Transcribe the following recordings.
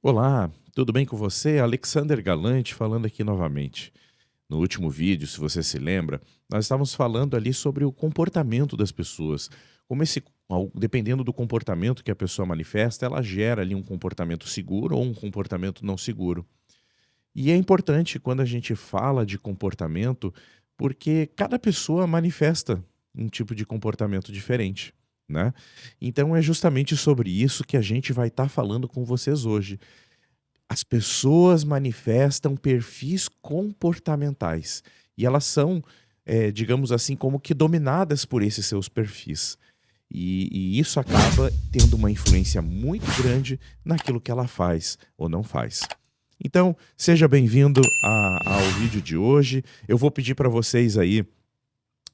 Olá, tudo bem com você? Alexander Galante falando aqui novamente. No último vídeo, se você se lembra, nós estávamos falando ali sobre o comportamento das pessoas. Como dependendo do comportamento que a pessoa manifesta, ela gera ali um comportamento seguro ou um comportamento não seguro. E é importante quando a gente fala de comportamento, porque cada pessoa manifesta um tipo de comportamento diferente, né? Então é justamente sobre isso que a gente vai estar falando com vocês hoje. As pessoas manifestam perfis comportamentais e elas são, digamos assim, como que dominadas por esses seus perfis. E isso acaba tendo uma influência muito grande naquilo que ela faz ou não faz. Então, seja bem-vindo ao vídeo de hoje. Eu vou pedir para vocês aí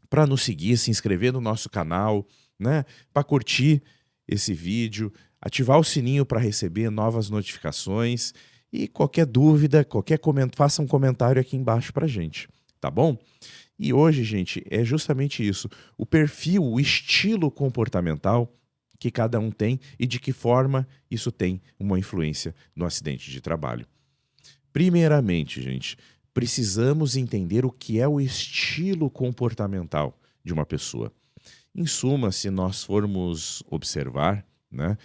para nos seguir, se inscrever no nosso canal, né, para curtir esse vídeo, ativar o sininho para receber novas notificações e qualquer dúvida, qualquer comentário, faça um comentário aqui embaixo para gente, tá bom? E hoje, gente, é justamente isso, o perfil, o estilo comportamental que cada um tem e de que forma isso tem uma influência no acidente de trabalho. Primeiramente, gente, precisamos entender o que é o estilo comportamental de uma pessoa. Em suma, se nós formos observar, né,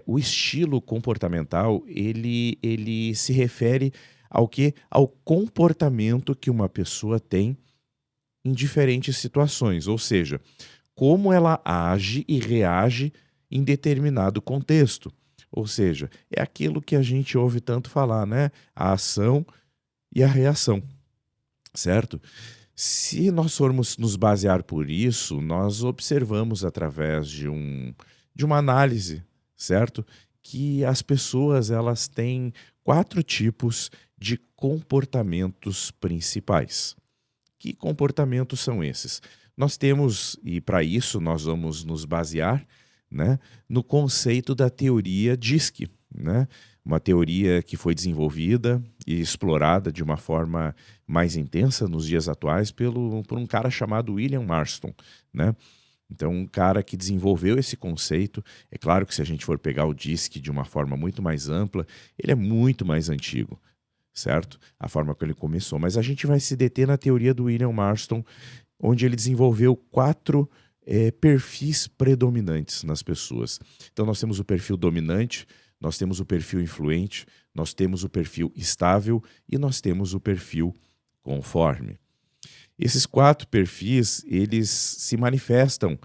o estilo comportamental ele se refere ao que? Ao comportamento que uma pessoa tem em diferentes situações, ou seja, como ela age e reage em determinado contexto. Ou seja, é aquilo que a gente ouve tanto falar, né? A ação e a reação, certo? Se nós formos nos basear por isso, nós observamos através de uma análise, certo? Que as pessoas elas têm quatro tipos de comportamentos principais. Que comportamentos são esses? Nós temos, e para isso nós vamos nos basear, né, no conceito da teoria DISC, né? Uma teoria que foi desenvolvida e explorada de uma forma mais intensa nos dias atuais por um cara chamado William Marston, né? Então, um cara que desenvolveu esse conceito, é claro que se a gente for pegar o DISC de uma forma muito mais ampla, ele é muito mais antigo, certo? A forma como ele começou. Mas a gente vai se deter na teoria do William Marston, onde ele desenvolveu quatro perfis predominantes nas pessoas. Então nós temos o perfil dominante, nós temos o perfil influente, nós temos o perfil estável e nós temos o perfil conforme. Esses quatro perfis, eles se manifestam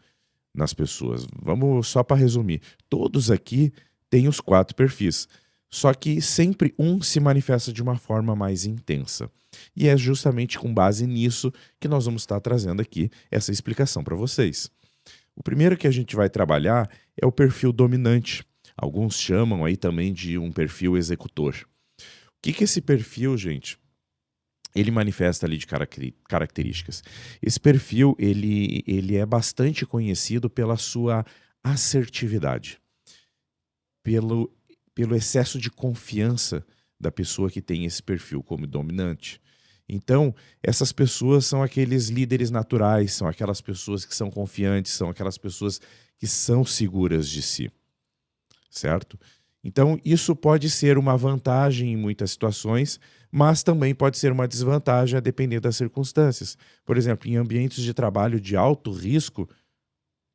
nas pessoas. Vamos só para resumir. Todos aqui têm os quatro perfis. Só que sempre um se manifesta de uma forma mais intensa. E é justamente com base nisso que nós vamos estar trazendo aqui essa explicação para vocês. O primeiro que a gente vai trabalhar é o perfil dominante. Alguns chamam aí também de um perfil executor. O que que esse perfil, gente, ele manifesta ali de características? Esse perfil, ele é bastante conhecido pela sua assertividade, pelo, pelo excesso de confiança da pessoa que tem esse perfil como dominante. Então, essas pessoas são aqueles líderes naturais, são aquelas pessoas que são confiantes, são aquelas pessoas que são seguras de si, certo? Então, isso pode ser uma vantagem em muitas situações, mas também pode ser uma desvantagem a depender das circunstâncias. Por exemplo, em ambientes de trabalho de alto risco,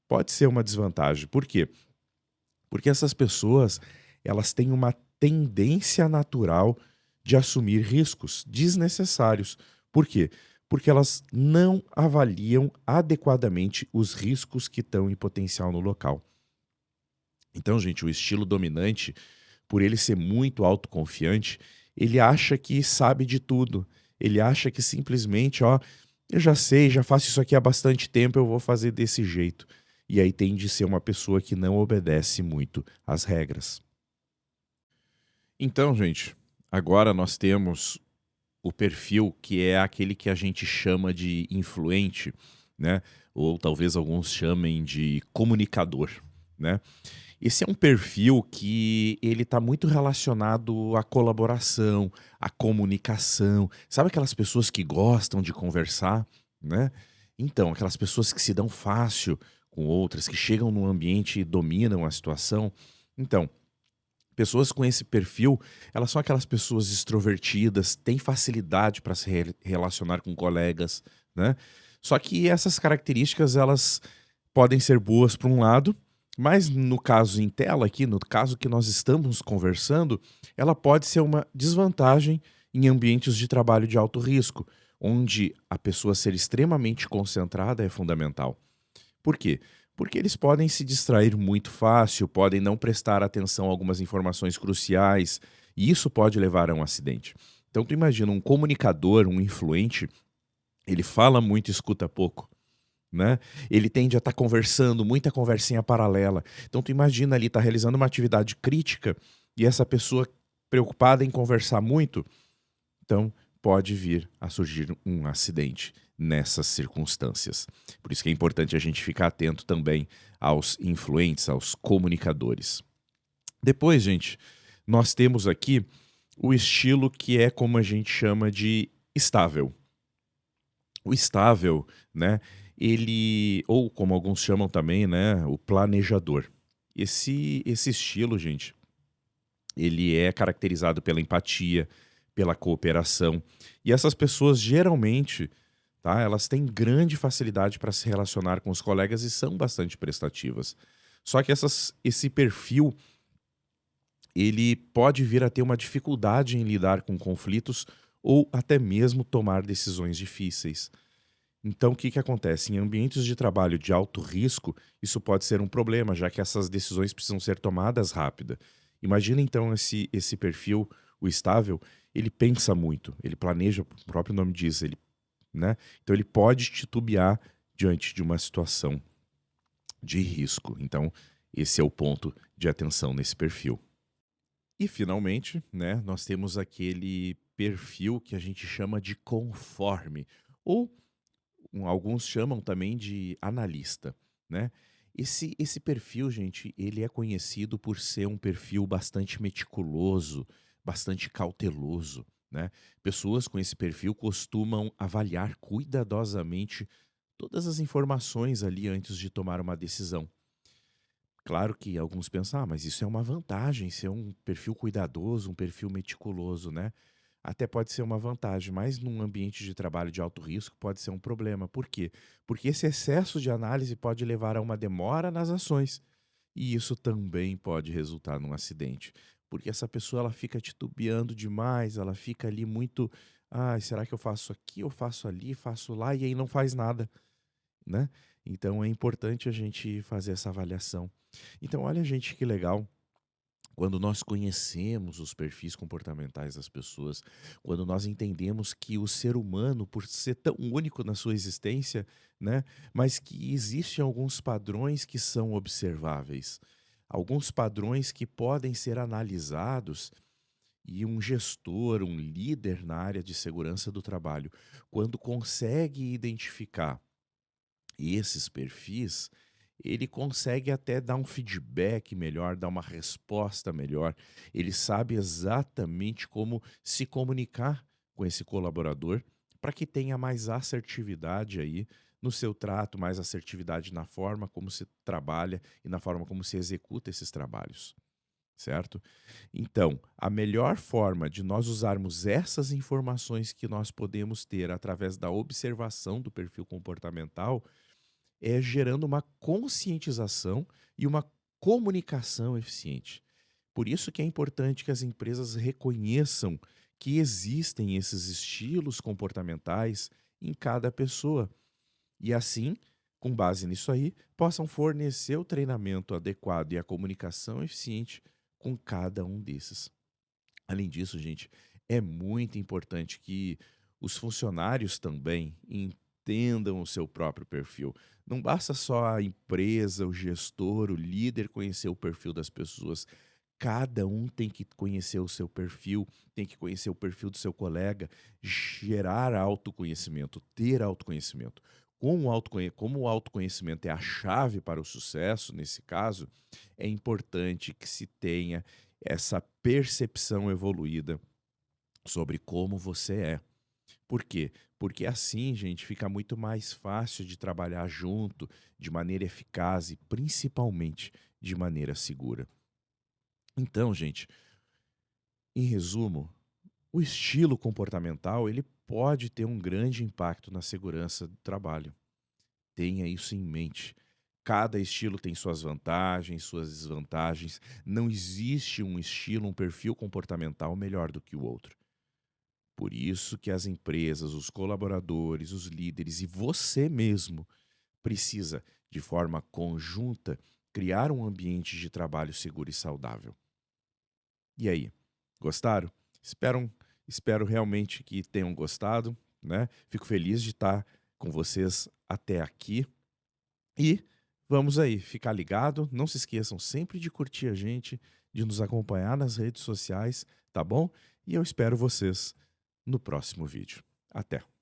pode ser uma desvantagem. Por quê? Porque essas pessoas, elas têm uma tendência natural de assumir riscos desnecessários. Por quê? Porque elas não avaliam adequadamente os riscos que estão em potencial no local. Então, gente, o estilo dominante, por ele ser muito autoconfiante, ele acha que sabe de tudo. Ele acha que simplesmente, ó, eu já sei, já faço isso aqui há bastante tempo, eu vou fazer desse jeito. E aí tem de ser uma pessoa que não obedece muito às regras. Então, gente, agora nós temos o perfil que é aquele que a gente chama de influente, né? Ou talvez alguns chamem de comunicador, né? Esse é um perfil que ele está muito relacionado à colaboração, à comunicação. Sabe aquelas pessoas que gostam de conversar, né? Então, aquelas pessoas que se dão fácil com outras, que chegam num ambiente e dominam a situação. Então, Pessoas com esse perfil, elas são aquelas pessoas extrovertidas, têm facilidade para se relacionar com colegas, né. Só que essas características, elas podem ser boas para um lado, mas no caso em tela aqui, no caso que nós estamos conversando, ela pode ser uma desvantagem em ambientes de trabalho de alto risco, onde a pessoa ser extremamente concentrada é fundamental. Por quê? Porque eles podem se distrair muito fácil, podem não prestar atenção a algumas informações cruciais, e isso pode levar a um acidente. Então tu imagina um comunicador, um influente, ele fala muito e escuta pouco, né? Ele tende a estar conversando, muita conversinha paralela. Então tu imagina ali, tá realizando uma atividade crítica e essa pessoa preocupada em conversar muito, então, pode vir a surgir um acidente nessas circunstâncias. Por isso que é importante a gente ficar atento também aos influentes, aos comunicadores. Depois, gente, nós temos aqui o estilo que é como a gente chama de estável. O estável, né, ele ou como alguns chamam também, né, o planejador. Esse estilo, gente, ele é caracterizado pela empatia, pela cooperação. E essas pessoas geralmente, tá, elas têm grande facilidade para se relacionar com os colegas e são bastante prestativas. Só que esse perfil, ele pode vir a ter uma dificuldade em lidar com conflitos ou até mesmo tomar decisões difíceis. Então, o que que acontece? Em ambientes de trabalho de alto risco, isso pode ser um problema, já que essas decisões precisam ser tomadas rápida. Imagina então esse perfil, o estável, ele pensa muito, ele planeja, o próprio nome diz, ele, né? Então ele pode titubear diante de uma situação de risco. Então, esse é o ponto de atenção nesse perfil. E finalmente, né, nós temos aquele perfil que a gente chama de conforme, ou alguns chamam também de analista, né. Esse perfil, gente, ele é conhecido por ser um perfil bastante meticuloso, bastante cauteloso, né. Pessoas com esse perfil costumam avaliar cuidadosamente todas as informações ali antes de tomar uma decisão. Claro que alguns pensam: "Ah, mas isso é uma vantagem, ser um perfil cuidadoso, um perfil meticuloso, né?" Até pode ser uma vantagem, mas num ambiente de trabalho de alto risco pode ser um problema. Por quê? Porque esse excesso de análise pode levar a uma demora nas ações, e isso também pode resultar num acidente. Porque essa pessoa ela fica titubeando demais, ela fica ali muito: "Ai, será que eu faço aqui, eu faço ali, faço lá", e aí não faz nada, né. Então é importante a gente fazer essa avaliação. Então olha, gente, que legal, quando nós conhecemos os perfis comportamentais das pessoas, quando nós entendemos que o ser humano, por ser tão único na sua existência, né, mas que existem alguns padrões que são observáveis, alguns padrões que podem ser analisados, e um gestor, um líder na área de segurança do trabalho, quando consegue identificar esses perfis, ele consegue até dar um feedback melhor, dar uma resposta melhor. Ele sabe exatamente como se comunicar com esse colaborador para que tenha mais assertividade aí no seu trato, mais assertividade na forma como se trabalha e na forma como se executa esses trabalhos, certo? Então, a melhor forma de nós usarmos essas informações que nós podemos ter através da observação do perfil comportamental é gerando uma conscientização e uma comunicação eficiente. Por isso que é importante que as empresas reconheçam que existem esses estilos comportamentais em cada pessoa e assim, com base nisso aí, possam fornecer o treinamento adequado e a comunicação eficiente com cada um desses. Além disso, gente, é muito importante que os funcionários também entendam o seu próprio perfil. Não basta só a empresa, o gestor, o líder conhecer o perfil das pessoas. Cada um tem que conhecer o seu perfil, tem que conhecer o perfil do seu colega, gerar autoconhecimento, ter autoconhecimento. Como o autoconhecimento é a chave para o sucesso, nesse caso, é importante que se tenha essa percepção evoluída sobre como você é. Por quê? Porque assim, gente, fica muito mais fácil de trabalhar junto, de maneira eficaz e principalmente de maneira segura. Então, gente, em resumo, o estilo comportamental, ele pode ter um grande impacto na segurança do trabalho. Tenha isso em mente. Cada estilo tem suas vantagens, suas desvantagens. Não existe um estilo, um perfil comportamental melhor do que o outro. Por isso que as empresas, os colaboradores, os líderes e você mesmo precisa, de forma conjunta, criar um ambiente de trabalho seguro e saudável. E aí, gostaram? Espero, espero realmente que tenham gostado, né? Fico feliz de estar com vocês até aqui. E vamos aí, ficar ligado. Não se esqueçam sempre de curtir a gente, de nos acompanhar nas redes sociais, tá bom? E eu espero vocês no próximo vídeo. Até!